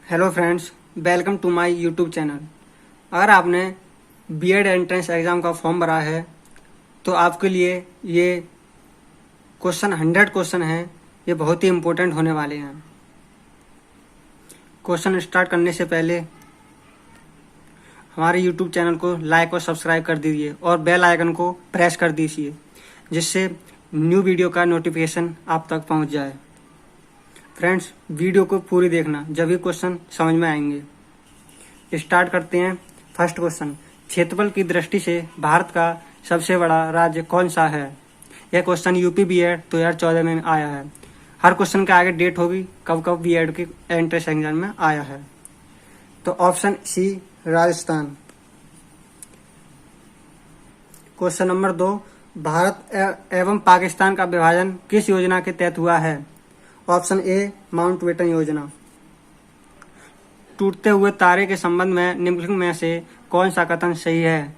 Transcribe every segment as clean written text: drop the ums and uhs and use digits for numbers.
Hello friends, welcome to my YouTube channel. अगर आपने BEd entrance exam का form भरा है तो आपके लिए ये 100 क्वेश्चन हैं। ये बहुत ही इम्पोर्टेंट होने वाले हैं। क्वेश्चन स्टार्ट करने से पहले हमारे यूट्यूब चैनल को लाइक और सब्सक्राइब कर दीजिए और बेल आइकन को प्रेस कर दीजिए, जिससे न्यू वीडियो का नोटिफिकेशन आप तक पहुंच जाए। फ्रेंड्स, वीडियो को पूरी देखना, जब भी क्वेश्चन समझ में आएंगे। स्टार्ट करते हैं। फर्स्ट क्वेश्चन, क्षेत्रफल की दृष्टि से भारत का सबसे बड़ा राज्य कौन सा है? यह क्वेश्चन यूपी बीएड 2014 में आया है। हर क्वेश्चन के आगे डेट होगी कब कब बीएड के एंट्रेंस एग्जाम में आया है। तो option C Rajasthan. Question number 2, Bharat एवं पाकिस्तान का विभाजन किस योजना के तहत हुआ है? ऑप्शन ए माउंटबेटन योजना। टूटते हुए तारे के संबंध में निम्नलिखित में से कौन सा कथन सही है?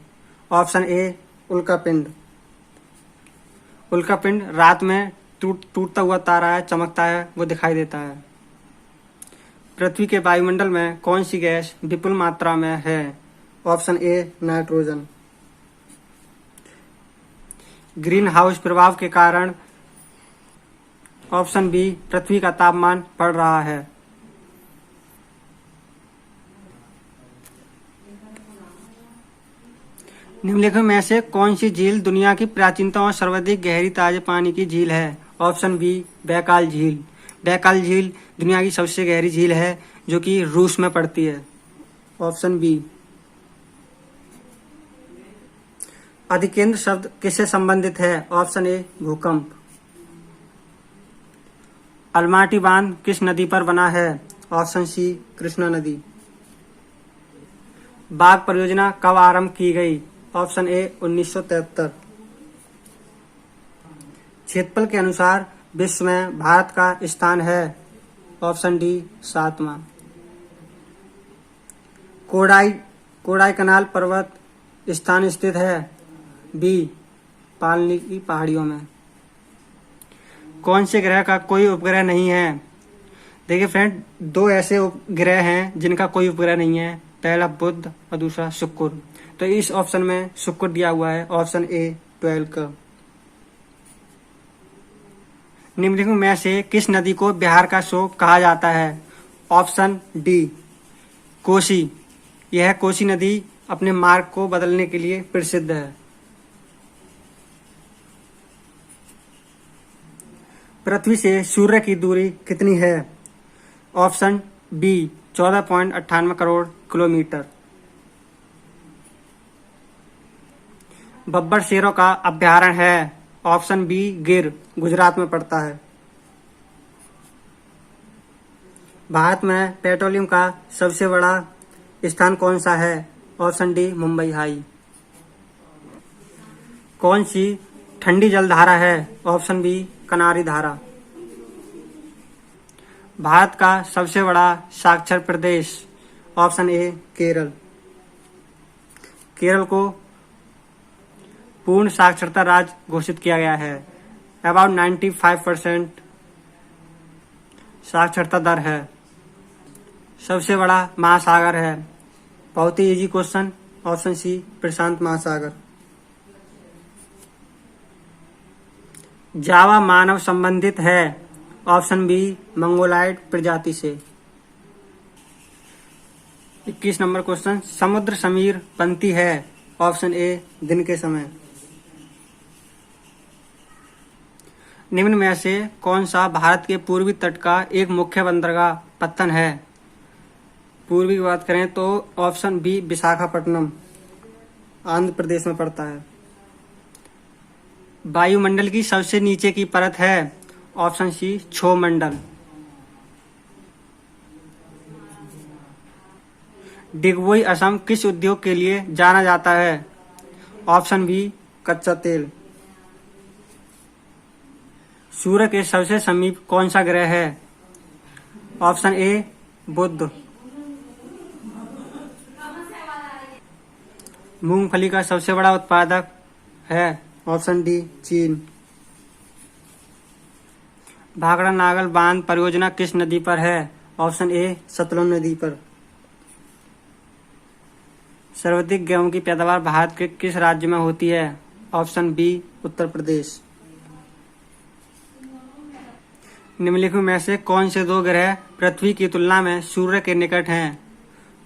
ऑप्शन ए उल्कापिंड। उल्कापिंड रात में टूटता हुआ तारा है, चमकता है, वो दिखाई देता है। पृथ्वी के वायुमंडल में कौन सी गैस विपुल मात्रा में है? Option A nitrogen. Green house प्रभाव के कारण ऑप्शन बी पृथ्वी का तापमान बढ़ रहा है। निम्नलिखित में से कौन सी झील दुनिया की प्राचीनतम और सर्वाधिक गहरी ताजे पानी की झील है? ऑप्शन बी बैकाल झील। बैकाल झील दुनिया की सबसे गहरी झील है, जो कि रूस में पड़ती है। Option B. अधिकेंद्र शब्द किससे संबंधित है? ऑप्शन ए भूकंप। अलमाटी बांध किस नदी पर बना है? ऑप्शन सी कृष्णा नदी। बाघ परियोजना कब आरंभ की गई? Option A 1973। क्षेत्रफल के अनुसार विश्व में भारत का स्थान है? ऑप्शन डी 7वां। कोडाई कनाल पर्वत स्थान स्थित है? बी पालनी की पहाड़ियों में। कौन से ग्रह का कोई उपग्रह नहीं है? देखिए फ्रेंड, दो ऐसे उपग्रह हैं जिनका कोई उपग्रह नहीं है। पहला बुध और दूसरा शुक्र। तो इस ऑप्शन में शुक्र दिया हुआ है, ऑप्शन ए 12 का। निम्नलिखित में से किस नदी को बिहार का शोक कहा जाता है? Option D Kosi. यह कोसी नदी अपने मार्ग को बदलने के लिए प्रसिद्ध है। पृथ्वी से सूर्य की दूरी कितनी है? Option B 14.98 crore kilometre. बब्बर शेरों का अभयारण्य है? ऑप्शन बी गिर, गुजरात में पड़ता है। भारत में पेट्रोलियम का सबसे बड़ा स्थान कौन सा है? Option D Mumbai high. कौन सी ठंडी जलधारा है? ऑप्शन बी कनारी धारा। भारत का सबसे बड़ा साक्षर प्रदेश? Option A Kerala. केरल को पूर्ण साक्षरता राज्य घोषित किया गया है। अबाउट 95% साक्षरता दर है। सबसे बड़ा महासागर है? बहुत ही इजी क्वेश्चन, ऑप्शन सी प्रशांत महासागर। जावा मानव संबंधित है? ऑप्शन बी मंगोलाइड प्रजाति से। 21 नंबर क्वेश्चन, समुद्र समीर बनती है? ऑप्शन ए दिन के समय। निम्न में से कौन सा भारत के पूर्वी तट का एक मुख्य बंदरगाह पत्तन है? पूर्वी की बात करें तो ऑप्शन बी विशाखापट्टनम, आंध्र प्रदेश में पड़ता है। वायुमंडल की सबसे नीचे की परत है? ऑप्शन सी क्षोमंडल। डिगबोई असम किस उद्योग के लिए जाना जाता है? ऑप्शन बी कच्चा तेल। सूर्य के सबसे समीप कौन सा ग्रह है? ऑप्शन ए बुध। मूंगफली का सबसे बड़ा उत्पादक है? ऑप्शन डी चीन। भाखड़ा नागल बांध परियोजना किस नदी पर है? ऑप्शन ए सतलुज नदी पर। सर्वाधिक गेहूं की पैदावार भारत के किस राज्य में होती है? Option B Uttar Pradesh. निम्नलिखित में से कौन से दो ग्रह पृथ्वी की तुलना में सूर्य के निकट हैं?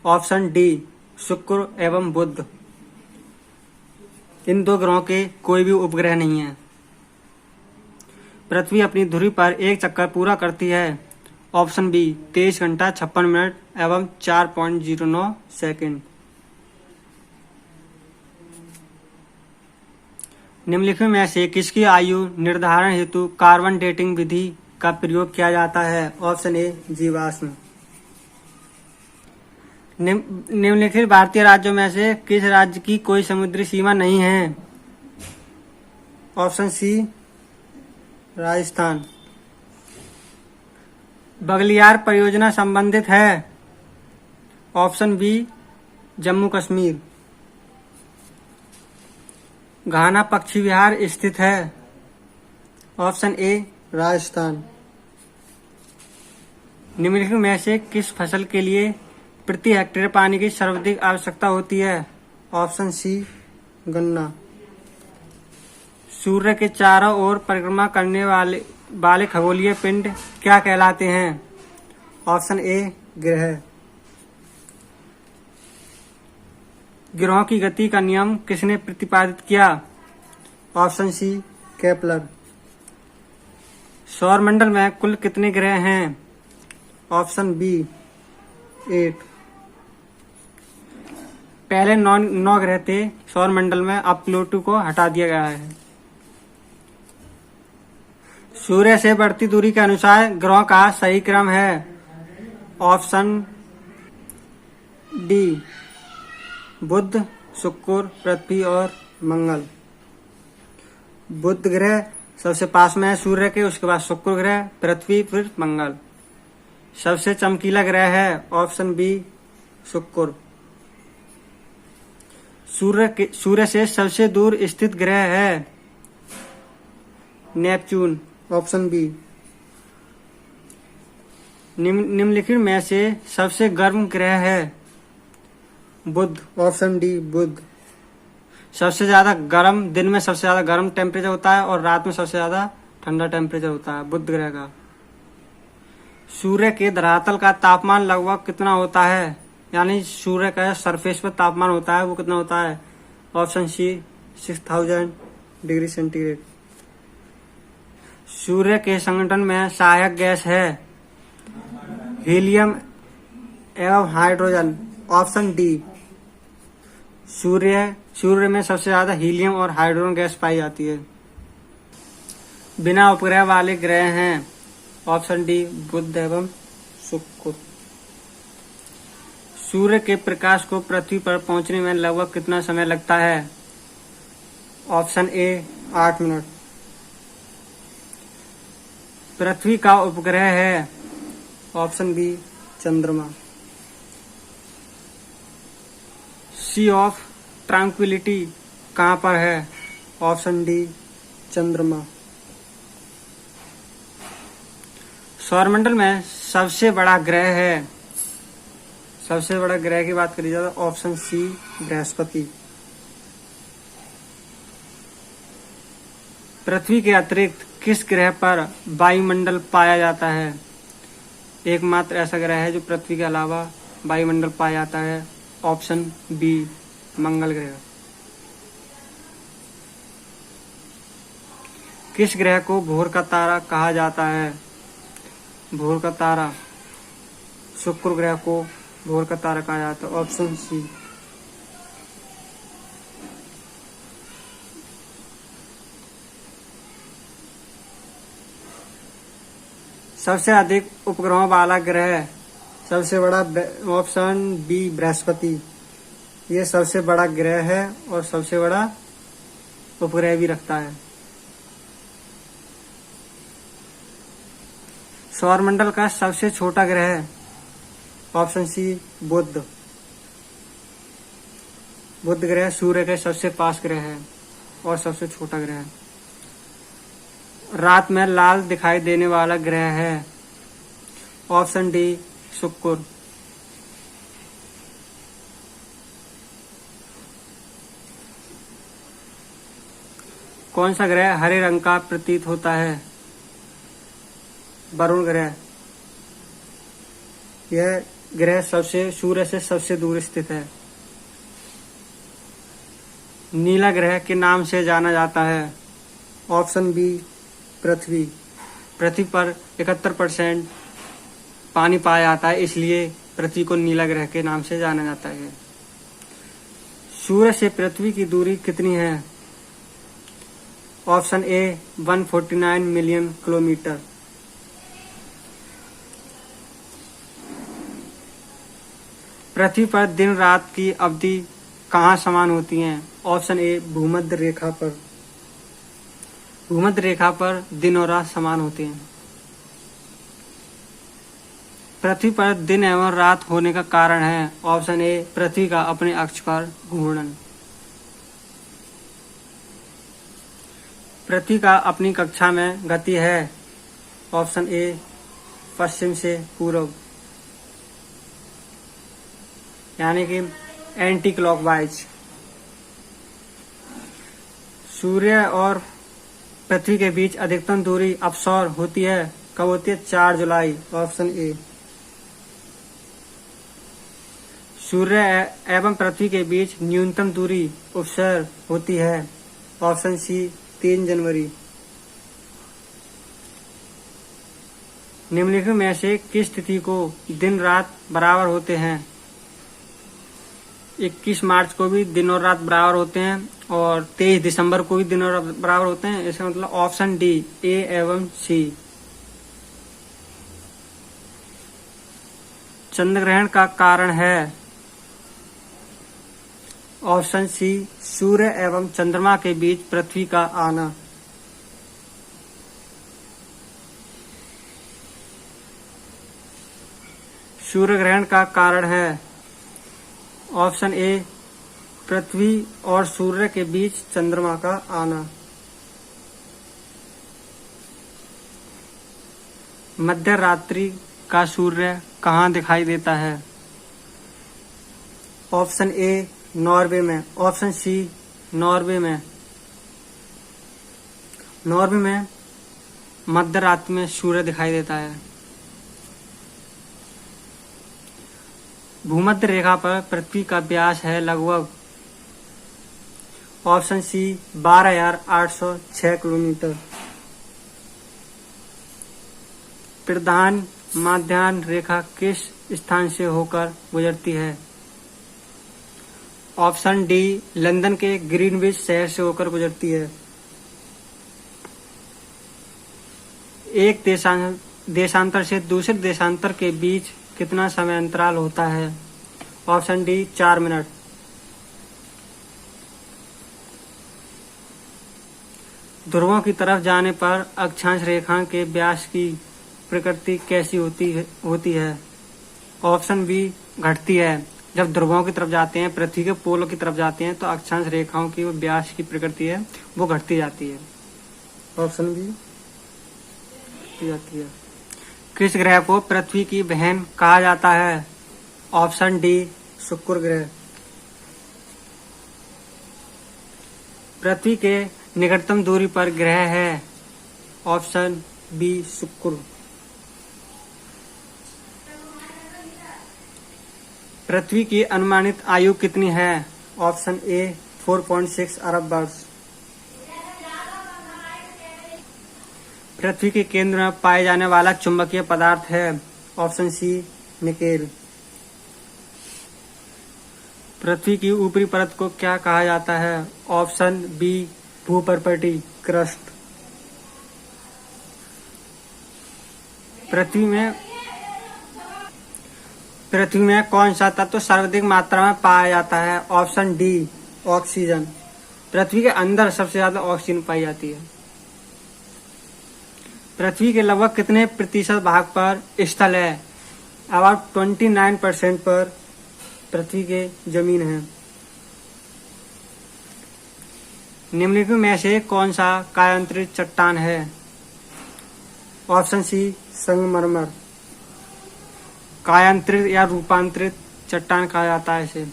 ऑप्शन डी शुक्र एवं बुध। इन दो ग्रहों के कोई भी उपग्रह नहीं है। पृथ्वी अपनी धुरी पर एक चक्कर पूरा करती है। ऑप्शन बी 23 घंटा 56 मिनट एवं 4.09 सेकंड। निम्नलिखित में से किसकी आयु निर्धारण हेतु कार्बन डेटिंग विधि का प्रयोग किया जाता है? ऑप्शन ए जीवाश्म। निम्नलिखित भारतीय राज्यों में से किस राज्य की कोई समुद्री सीमा नहीं है? Option C Rajasthan. बगलियार परियोजना संबंधित है? Option B Jammu Kashmir. घाना पक्षी विहार स्थित है? Option A Rajasthan. निम्नलिखित में से किस फसल के लिए प्रति हेक्टेयर पानी की सर्वाधिक आवश्यकता होती है? ऑप्शन सी गन्ना। सूर्य के चारों ओर परिक्रमा करने वाले खगोलीय पिंड क्या कहलाते हैं? ऑप्शन ए ग्रह। ग्रहों की गति का नियम किसने प्रतिपादित किया? Option C Kepler. सौरमंडल में कुल कितने ग्रह हैं? Option B 8। पहले 9 ग्रह थे सौरमंडल में, अब प्लूटो को हटा दिया गया है। सूर्य से बढ़ती दूरी के अनुसार ग्रहों का सही क्रम है? ऑप्शन डी बुध, शुक्र, पृथ्वी और मंगल। बुध ग्रह सबसे पास में है सूर्य के, उसके बाद शुक्र ग्रह, पृथ्वी, फिर मंगल। सबसे चमकीला ग्रह है? ऑप्शन बी शुक्र। सूर्य से सबसे दूर स्थित ग्रह है नेपच्यून। Option B. निम्नलिखित में से सबसे गर्म ग्रह है? बुध। ऑप्शन डी बुध। सबसे ज्यादा गर्म, दिन में सबसे ज्यादा गर्म टेम्परेचर होता है और रात में सबसे ज्यादा ठंडा टेम्परेचर होता है बुध ग्रह का। सूर्य के धरातल का तापमान लगभग कितना होता है? यानी सूर्य का सरफेस पर तापमान होता है वो कितना होता है? Option C 6000 degree centigrade. सूर्य के संगठन में सहायक गैस है? हीलियम एवं हाइड्रोजन। Option D. सूर्य में सबसे ज्यादा हीलियम और हाइड्रोजन गैस पाई जाती है। बिना उपग्रह वाले ग्रह हैं? ऑप्शन डी बुध एवं शुक्र। सूर्य के प्रकाश को पृथ्वी पर पहुंचने में लगभग कितना समय लगता है? ऑप्शन ए 8 मिनट। पृथ्वी का उपग्रह है? ऑप्शन बी चंद्रमा। सी ऑफ ट्रैंक्विलिटी कहाँ पर है? ऑप्शन डी चंद्रमा। सौरमंडल में सबसे बड़ा ग्रह है? सबसे बड़ा ग्रह की बात करी जाए तो ऑप्शन सी बृहस्पति। पृथ्वी के अतिरिक्त किस ग्रह पर वायुमंडल पाया जाता है? एकमात्र ऐसा ग्रह है जो पृथ्वी के अलावा वायुमंडल पाया जाता है। ऑप्शन बी मंगल ग्रह। किस ग्रह को भोर का तारा कहा जाता है? भोर का तारा शुक्र ग्रह को भोर का तारा कहा जाता है। Option C. सबसे अधिक उपग्रहों वाला ग्रह सबसे बड़ा ऑप्शन बी बृहस्पति। ये सबसे बड़ा ग्रह है और सबसे बड़ा उपग्रह भी रखता है। सौरमंडल का सबसे छोटा ग्रह? ऑप्शन सी बुध। बुध ग्रह सूर्य के सबसे पास ग्रह है और सबसे छोटा ग्रह है। रात में लाल दिखाई देने वाला ग्रह है? ऑप्शन डी शुक्र। कौन सा ग्रह हरे रंग का प्रतीत होता है? वरुण ग्रह। यह ग्रह सूर्य से सबसे दूर स्थित है। नीला ग्रह के नाम से जाना जाता है? ऑप्शन बी पृथ्वी। पृथ्वी पर 71% पानी पाया जाता है, इसलिए पृथ्वी को नीला ग्रह के नाम से जाना जाता है। सूर्य से पृथ्वी की दूरी कितनी है? Option A 149 million kilometre. पृथ्वी पर दिन रात की अवधि कहाँ समान होती है? ऑप्शन ए भूमध्य रेखा पर। भूमध्य रेखा पर दिन और रात समान होते हैं। पृथ्वी पर दिन एवं रात होने का कारण है? ऑप्शन ए पृथ्वी का अपने अक्ष पर घूर्णन। पृथ्वी का अपनी कक्षा में गति है? ऑप्शन ए पश्चिम से पूर्व, यानी कि एंटी क्लॉकवाइज। सूर्य और पृथ्वी के बीच अधिकतम दूरी अपसौर होती है? कब होती है? 4 जुलाई। Option A. सूर्य एवं पृथ्वी के बीच न्यूनतम दूरी उपसर होती है? ऑप्शन सी 3 जनवरी। निम्नलिखित में से किस तिथि को दिन रात बराबर होते हैं? 21 मार्च को भी दिन और रात बराबर होते हैं और 23 दिसंबर को भी दिन और रात बराबर होते हैं। इसका मतलब ऑप्शन डी ए एवं सी। चंद्र ग्रहण का कारण है? ऑप्शन सी सूर्य एवं चंद्रमा के बीच पृथ्वी का आना। सूर्य ग्रहण का कारण है? ऑप्शन ए पृथ्वी और सूर्य के बीच चंद्रमा का आना। मध्य रात्रि का सूर्य कहाँ दिखाई देता है? ऑप्शन ए नॉर्वे में। ऑप्शन सी नॉर्वे में। नॉर्वे में मध्य रात्रि में सूर्य दिखाई देता है। भूमध्य रेखा पर पृथ्वी का व्यास है लगभग? Option C 12,806 kilometre. प्रधान माध्यान्ह रेखा किस स्थान से होकर गुजरती है? ऑप्शन डी लंदन के ग्रीनविच शहर से होकर गुजरती है। एक देशांतर से दूसरे देशांतर के बीच कितना समय अंतराल होता है? Option D 4 minute. ध्रुवों की तरफ जाने पर अक्षांश रेखा के व्यास की प्रकृति कैसी होती है? ऑप्शन बी घटती है। जब ध्रुवों की तरफ जाते हैं, पृथ्वी के पोलों की तरफ जाते हैं, तो अक्षांश रेखाओं की व्यास की प्रकृति है वो घटती जाती है। ऑप्शन बी जाती है। किस ग्रह को पृथ्वी की बहन कहा जाता है? ऑप्शन डी शुक्र ग्रह। पृथ्वी के निकटतम दूरी पर ग्रह है? ऑप्शन बी शुक्र। पृथ्वी की अनुमानित आयु कितनी है? ऑप्शन ए 4.6 अरब वर्ष। पृथ्वी के केंद्र में पाए जाने वाला चुंबकीय पदार्थ है? ऑप्शन सी निकेल। पृथ्वी की ऊपरी परत को क्या कहा जाता है? ऑप्शन बी भूपर्पटी क्रस्ट। पृथ्वी में कौन सा तत्व सर्वाधिक मात्रा में पाया जाता है? Option D oxygen. पृथ्वी के अंदर सबसे ज्यादा ऑक्सीजन पाई जाती है। पृथ्वी के लगभग कितने प्रतिशत भाग पर स्थल है? अबाउट 29% पर पृथ्वी के जमीन है। निम्नलिखित में से कौन सा कायांतरित चट्टान है? ऑप्शन सी संगमरमर। कायांतरित या रूपांतरित चट्टान कहा जाता है इसे।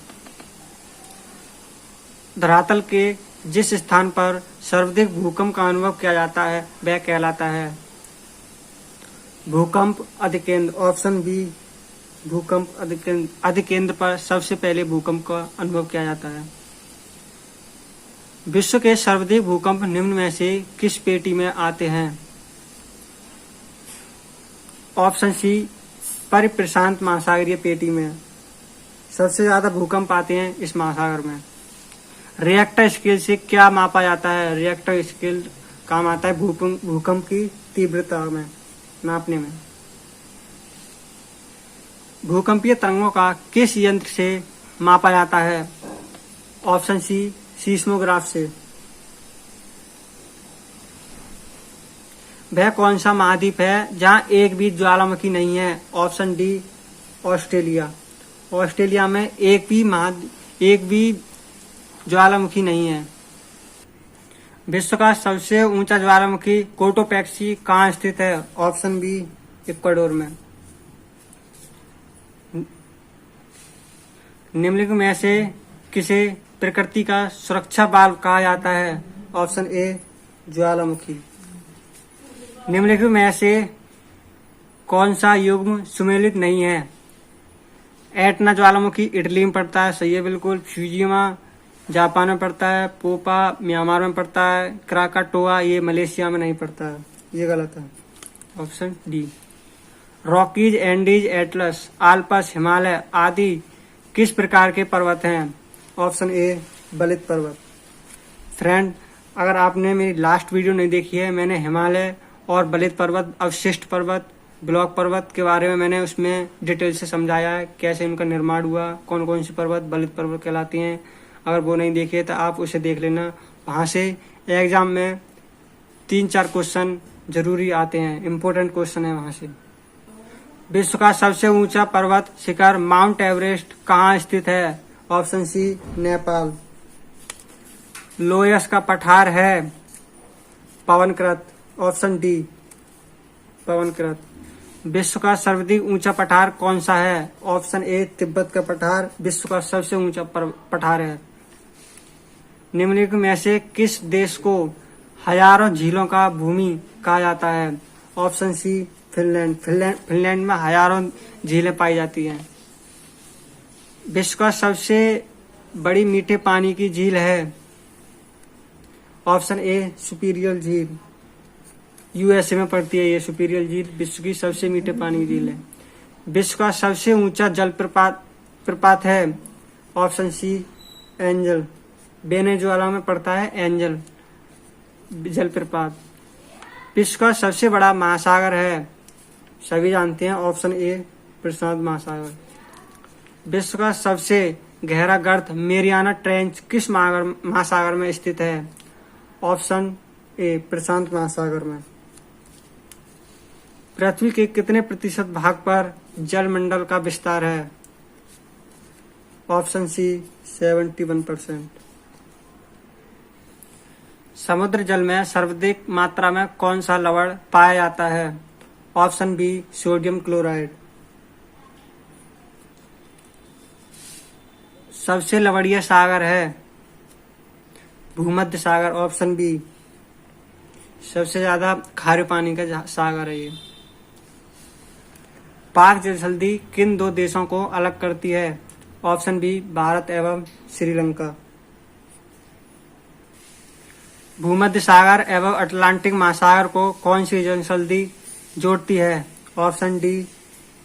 धरातल के जिस स्थान पर सर्वाधिक भूकंप का अनुभव किया जाता है वह कहलाता है भूकंप अधिकेंद्र। ऑप्शन बी, भूकंप अधिकेंद्र पर सबसे पहले भूकंप का अनुभव किया जाता है। विश्व के सर्वाधिक भूकंप निम्न में से किस पेटी में आते हैं? ऑप्शन सी, परिप्रशांत महासागरीय पेटी में। सबसे ज्यादा भूकंप आते हैं इस महासागर में। रिएक्टर स्केल से क्या मापा जाता है? रिएक्टर स्केल काम आता है भूकंप की तीव्रता में नापने में। भूकंपीय तरंगों का किस यंत्र से मापा जाता है? ऑप्शन सी, सीस्मोग्राफ से। वह कौन सा महाद्वीप है जहां एक भी ज्वालामुखी नहीं है? Option D, Australia. ऑस्ट्रेलिया में एक भी ज्वालामुखी नहीं है। विश्व का सबसे ऊंचा ज्वालामुखी कोटोपैक्सी कहाँ स्थित है? ऑप्शन बी, इक्वाडोर में। निम्नलिखित में से किसे प्रकृति का सुरक्षा बाल्ब कहा जाता है? ऑप्शन ए, ज्वालामुखी। निम्नलिखित में से कौन सा युग्म सुमेलित नहीं है? एटना ज्वालामुखी इटली में पड़ता है, सही है बिल्कुल। फ्यूजियामा जापान में पड़ता है। पोपा म्यांमार में पड़ता है। क्राकाटोआ ये मलेशिया में नहीं पड़ता है, ये गलत है। Option D. Rockies, Andes, Atlas, Alps, Himalaya आदि किस प्रकार के पर्वत हैं? ऑप्शन ए, बलित पर्वत। फ्रेंड, अगर आपने मेरी लास्ट वीडियो नहीं देखी है, मैंने हिमालय और बलित पर्वत, अवशिष्ट पर्वत, ब्लॉक पर्वत के बारे में मैंने उसमें डिटेल से समझाया है, कैसे उनका निर्माण हुआ, कौन कौन सी पर्वत बलित पर्वत कहलाती हैं। अगर वो नहीं देखे तो आप उसे देख लेना। वहाँ से एग्जाम में 3-4 क्वेश्चन जरूरी आते हैं, इम्पोर्टेंट क्वेश्चन है वहाँ से। विश्व का सबसे ऊंचा पर्वत शिखर माउंट एवरेस्ट कहाँ स्थित है? ऑप्शन सी, नेपाल। लोयस का पठार है पवनकृत। Option D, पवनकृत। विश्व का सर्वाधिक ऊंचा पठार कौन सा है? ऑप्शन ए, तिब्बत का पठार विश्व का सबसे ऊंचा पठार है। निम्नलिखित में से किस देश को हजारों झीलों का भूमि कहा जाता है? ऑप्शन सी, फिनलैंड। फिनलैंड में हजारों झीलें पाई जाती हैं। विश्व का सबसे बड़ी मीठे पानी की झील है? ऑप्शन ए, सुपीरियर झील। यूएसए में पड़ती है ये सुपीरियर झील, विश्व की सबसे मीठे पानी की झील है। विश्व का सबसे ऊंचा जलप्रपात है? ऑप्शन सी, एंजल। वेनेजुएला में पड़ता है एंजल जलप्रपात। विश्व का सबसे बड़ा महासागर है? सभी जानते हैं, ऑप्शन ए, प्रशांत महासागर। विश्व का सबसे गहरा गर्त मेरियाना ट्रेंच किस महासागर में स्थित है? ऑप्शन ए, प्रशांत महासागर में। पृथ्वी के कितने प्रतिशत भाग पर जलमंडल का विस्तार है? Option C, 71%। समुद्र जल में सर्वाधिक मात्रा में कौन सा लवण पाया जाता है? Option B, sodium chloride. सबसे लवणीय सागर है? भूमध्य सागर। Option B. सबसे ज्यादा खारे पानी का सागर है ये। पाक जलसंधि किन 2 देशों को अलग करती है? ऑप्शन बी, भारत एवं श्रीलंका। भूमध्य सागर एवं अटलांटिक महासागर को कौन सी जलसंधि जोड़ती है? ऑप्शन डी,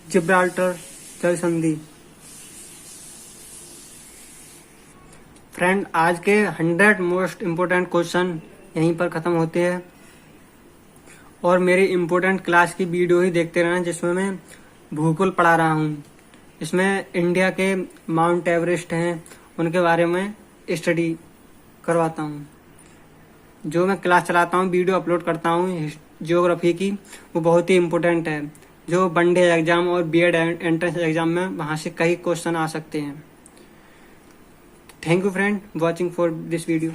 जिब्राल्टर जलसंधि। फ्रेंड, आज के 100 मोस्ट इम्पोर्टेंट क्वेश्चन यहीं पर खत्म होते हैं और मेरी इम्पोर्टेंट क्लास की वीडियो ही देखते रहना, जिसमें मैं भूगोल पढ़ा रहा हूँ। इसमें इंडिया के माउंट एवरेस्ट हैं, उनके बारे में स्टडी करवाता हूँ। जो मैं क्लास चलाता हूँ, वीडियो अपलोड करता हूँ ज्योग्राफी की, वो बहुत ही इम्पोर्टेंट है। जो वनडे एग्जाम और बीएड एंट्रेंस एग्जाम में वहाँ से कई क्वेश्चन आ सकते हैं। Thank you friend watching for this video.